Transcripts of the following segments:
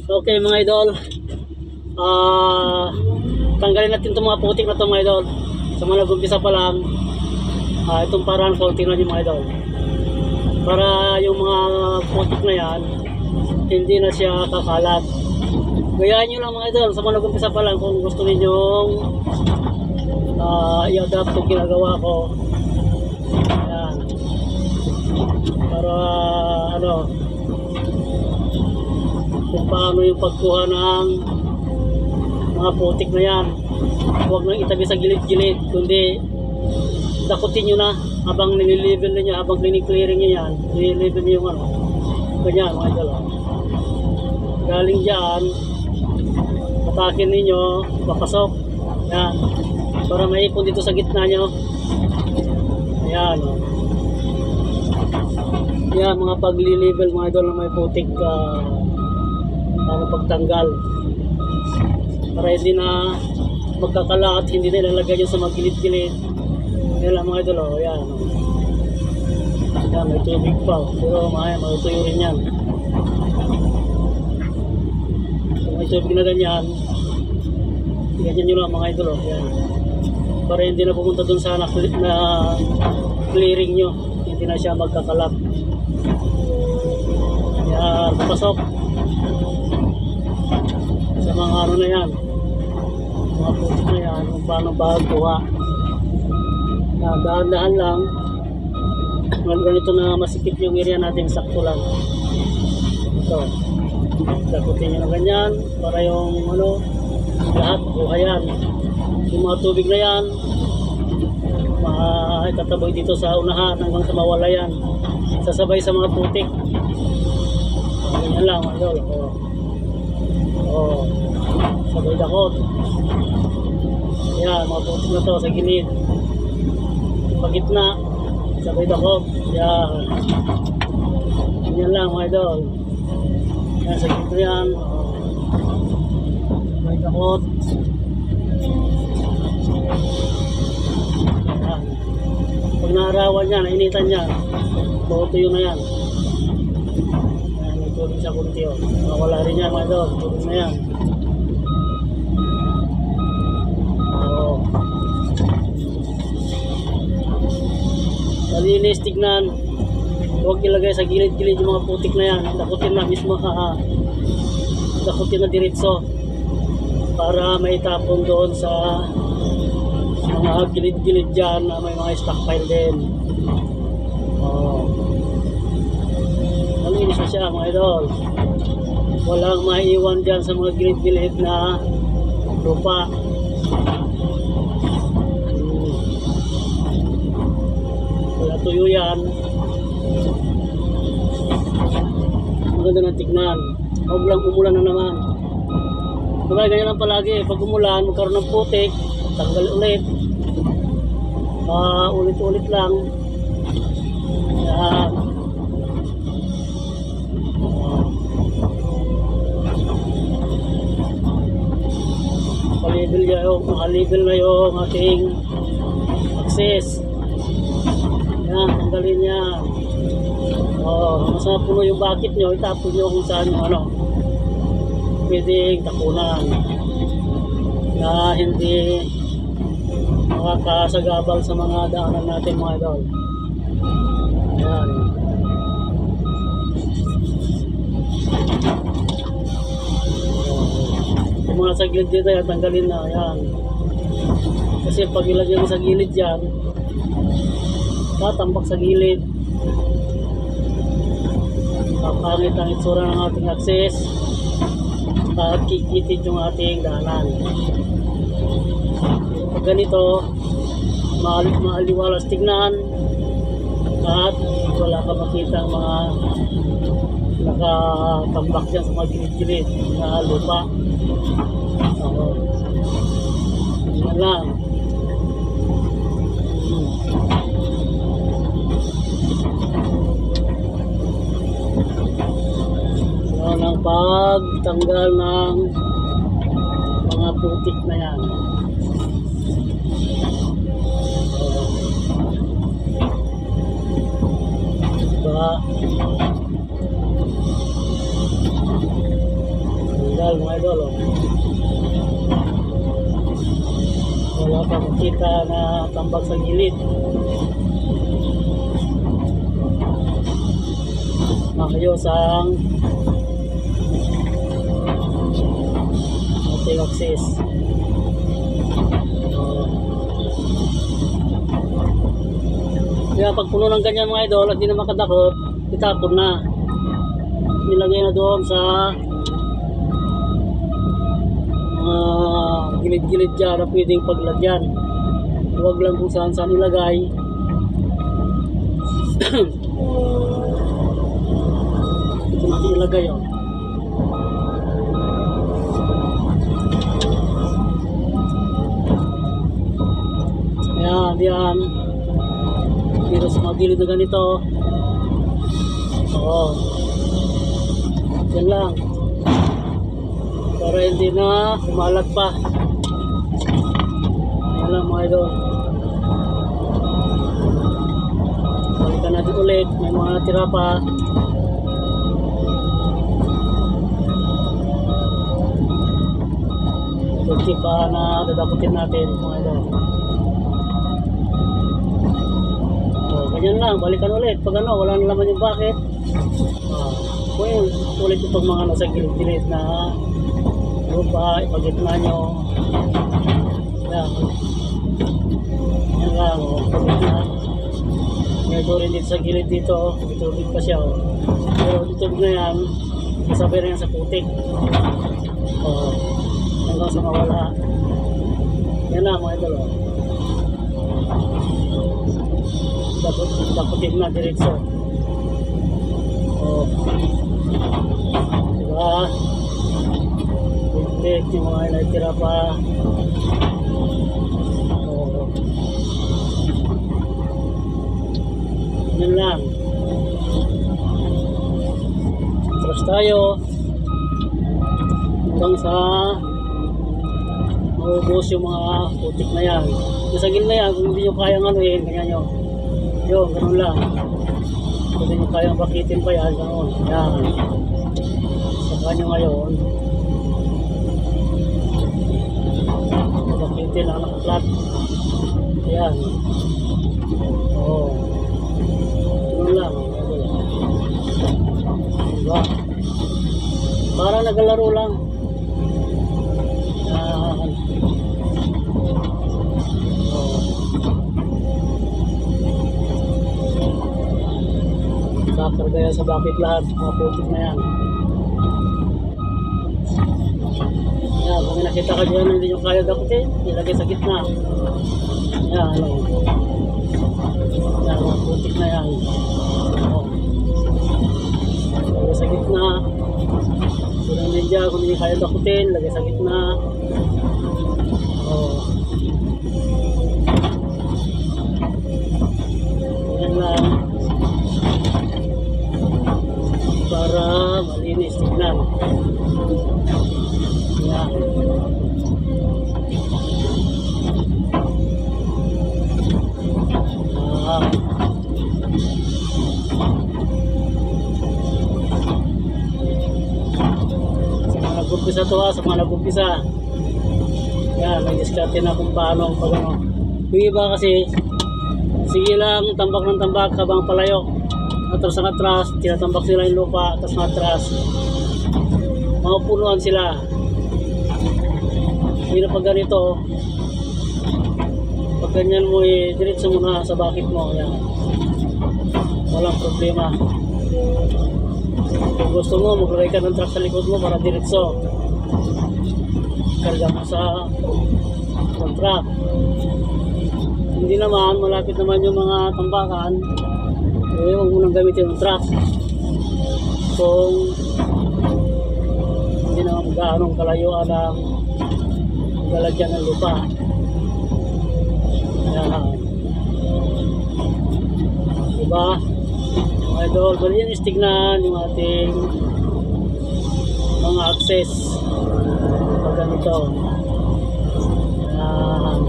Okay mga idol, tanggalin natin itong mga putik na ito mga idol. Sa mga nag-umpisa pa lang, itong parang ko, tingnan nyo mga idol, para yung mga putik na yan hindi na siya kakalat. Gayaan nyo lang mga idol, sa mga nag-umpisa pa lang, kung gusto ninyong i-adapt yung ginagawa ko. Ayan, para kung paano yung pagkuha ng mga putik na yan. Huwag nang itabi sa gilid-gilid, kundi dakutin nyo na habang nililivel nyo, habang clearing nyo yan, nililivel nyo yung ganyan mga idol. Galing dyan, patakin ninyo, papasok yan, para maipon dito sa gitna nyo. Ayan yan, mga paglilivel mga idol na may putik, para pagtanggal, para hindi na magkakalat, hindi na ilalagay nyo sa magilid-gilid. Yan lang mga idol. Yan, yan, may tubig pa, pero matutuyo rin yan. So, may tubig na ganyan, ganyan nyo lang mga idol. Yan, para hindi na pumunta dun sa na clearing nyo, hindi na siya magkakalat. Yan, papasok sa mga na yan, mga putik na yan, kung paano baguha. Dahan-dahan lang, ganito na masikip yung area natin, sakto lang. Ito, dakutin nyo na ganyan, para yung lahat buha yan. Yung mga tubig na yan, tataboy dito sa unahan hanggang sa mawala yan, sasabay sa mga putik. Ganyan lang mga idol. Sabay dakot. Yan, mga putik na to sa gilid, pagitna, sabay dakot. Yan, ganyan lang mga idol. Yan, sa gitna yan, sabay dakot. Yan, pag naarawan yan, nainitan yan, tutuyo na yan. Yan, may tubig sa kunti. Wala rin yan mga idol, tubig na yan. Malinis, tignan. Huwag ilagay sa gilid-gilid yung mga putik na yan. Dakutin na mismo, dakutin na diretso, para maitapon doon sa mga gilid-gilid dyan na may mga stockpile din. Malinis na siya mga idol. Walang maiiwan dyan sa mga gilid-gilid na lupa. Tuyo yan. Maganda na tignan. Huwag lang umulan na naman. Kaya ganyan lang palagi. Pag umulan, magkaroon ng putik, tanggal ulit. Ulit-ulit lang. Yan. Makalibel na yung ating access. Yan, tanggalin yan. Mas puno yung bucket nyo, itapon nyo kung saan yung pwedeng tapunan na hindi makakasagabal sa mga daanan natin mga idol. Yan. Yung mga sa gilid dito yan, tanggalin na. Yan, kasi pag ilagyan mo sa gilid yan, tatambak sa gilid, papangit ang itsura ng ating access at kikitid yung ating daanan. Pag ganito, maaliwalas tignan at wala ka makita ang mga nakatambak dyan sa mga gilid-gilid na lupa. Yan lang. Ng pagtanggal ng mga putik na yan. Diba? tagal mga idol. Oh. Wala pa makita na tambak sa gilid. Maayos ang ating access. Kaya pag puno ng ganyan mga idol at di na makadakot, itapon na. Nilagay na doon sa gilid-gilid dyan na pwedeng paglagyan. Huwag lang kung saan-saan ilagay. Ito natin ilagay oh. Ayan, diyan. Dito sa mga gilid na ganito. Oo. Yan lang. Para hindi na kumalat pa. Yan lang mga idol. Balikan natin ulit. May mga tira pa. Kunti pa na dadaputin natin mga idol. Ganyan lang, balikan ulit. Pag ano, wala na laman yung bucket. Kung ulit itong mga nasa gilid-gilid na lupa, ipagitna nyo. Yan. Yan lang, pagitna. Medyo rin dito sa gilid dito, itubig pa siya. Pero itubig na yan, kasabay na yan sa putik. Hanggang sa mawala. Yan lang mga idol. Daputin na diretso. Diba? Putik yung mga inaitira pa. Yan lang. Trust tayo hanggang sa maubos yung mga putik na yan. Sa gilid na yan, kung hindi nyo kayang anuhin, ganyan nyo. Yun, ganun lang. Kung hindi nyo kayang bakitin pa yan, ganun. Yan. Saka nyo ngayon, bakitin lang nakaplat. Yan. Oo. Ganun lang. Diba? Parang nagalaro lang. Yan. Kakargaya sa bakit lahat, mga putik na yan. Yan, kung may nakita ka dyan hindi nyo kaya dakutin, ilagay sa gitna. Yan, ano. Yan, mga putik na yan. Ilagay sa gitna. Silang din dyan, kung hindi kaya dakutin, ilagay sa gitna. Yan lang. Para malinis tignan. Yan. Sa mga nag-umpisa to sa mga nag-umpisa. Yan, nag-discarte na kung paano pag ano. Yung iba kasi sige lang tambak ng tambak habang palayo. Atras ang atras, tinatambak sila yung lupa, atras ng atras. Mga punuan sila. Hindi na pag ganito, pag ganyan mo diretso mo na sa bakit mo. Yan. Walang problema. Kung gusto mo, maglagay ka ng truck sa likod mo para diretso. Karga mo sa truck. Hindi naman, malapit naman yung mga tambakan. Huwag mo nang gamitin yung truck kung hindi naman gaanong kalayuan ang lalagyan ng lupa. Ayan. Diba? Mga idol, bali yan istignan yung ating mga access pag ganito. Ayan.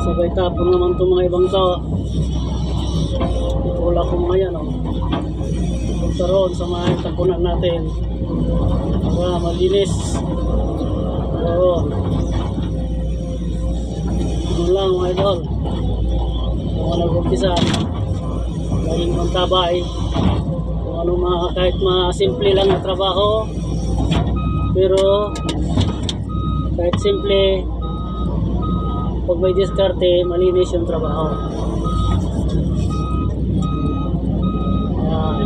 Sabay tapon naman itong mga ibang to. Itulak ko mga yan. punta roon sa mga tapunan natin para malinis. Oo. Ano lang mga idol, kung ano nag-umpisa, laging magtabay, kung ano mga kahit mga simple lang na trabaho, pero kahit simple, pag may diskarte, malinis yung trabaho. Ayan.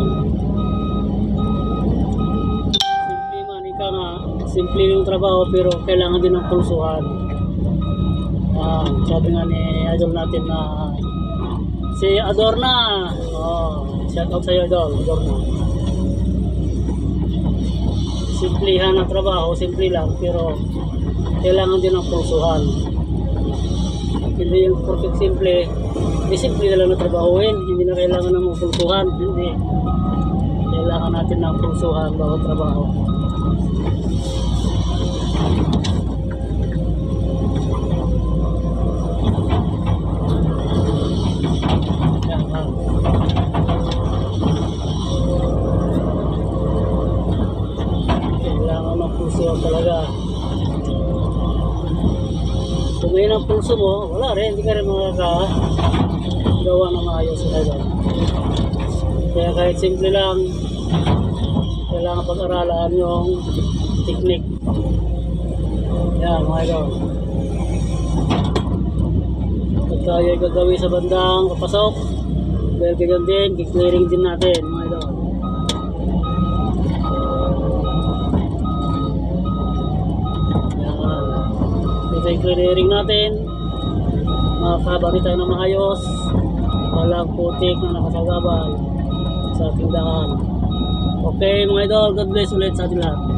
Simple man, ika nga, simple yung trabaho pero kailangan din ng pulsuhan. Sabi nga ni idol natin na si Adorna. Shout out sa'yo idol, Adorna. Simplihan ang trabaho, simple lang pero kailangan din ng pulsuhan. Hindi yung perfect simple, simple na lang na trabahoin, hindi na kailangan ng pulsuhan, hindi. Kailangan natin ng pulsuhan bawat trabaho. Kailangan ng pulsuhan talaga. Kung ngayon ang pulso mo, wala rin, hindi ka rin makakagawa ng maayos sa idol. Kaya kahit simple lang, kailangan pag-aralan yung technique. Yan mga idol. Pag tayo ay gagawin sa bandang papasok, dahil ganyan din, kiklearing din natin mga idol. Ito yung clearing natin, makakabari tayo ng maayos, walang putik na nakasagabal sa ating daan. Okay mga idol, God bless ulit sa ating lahat.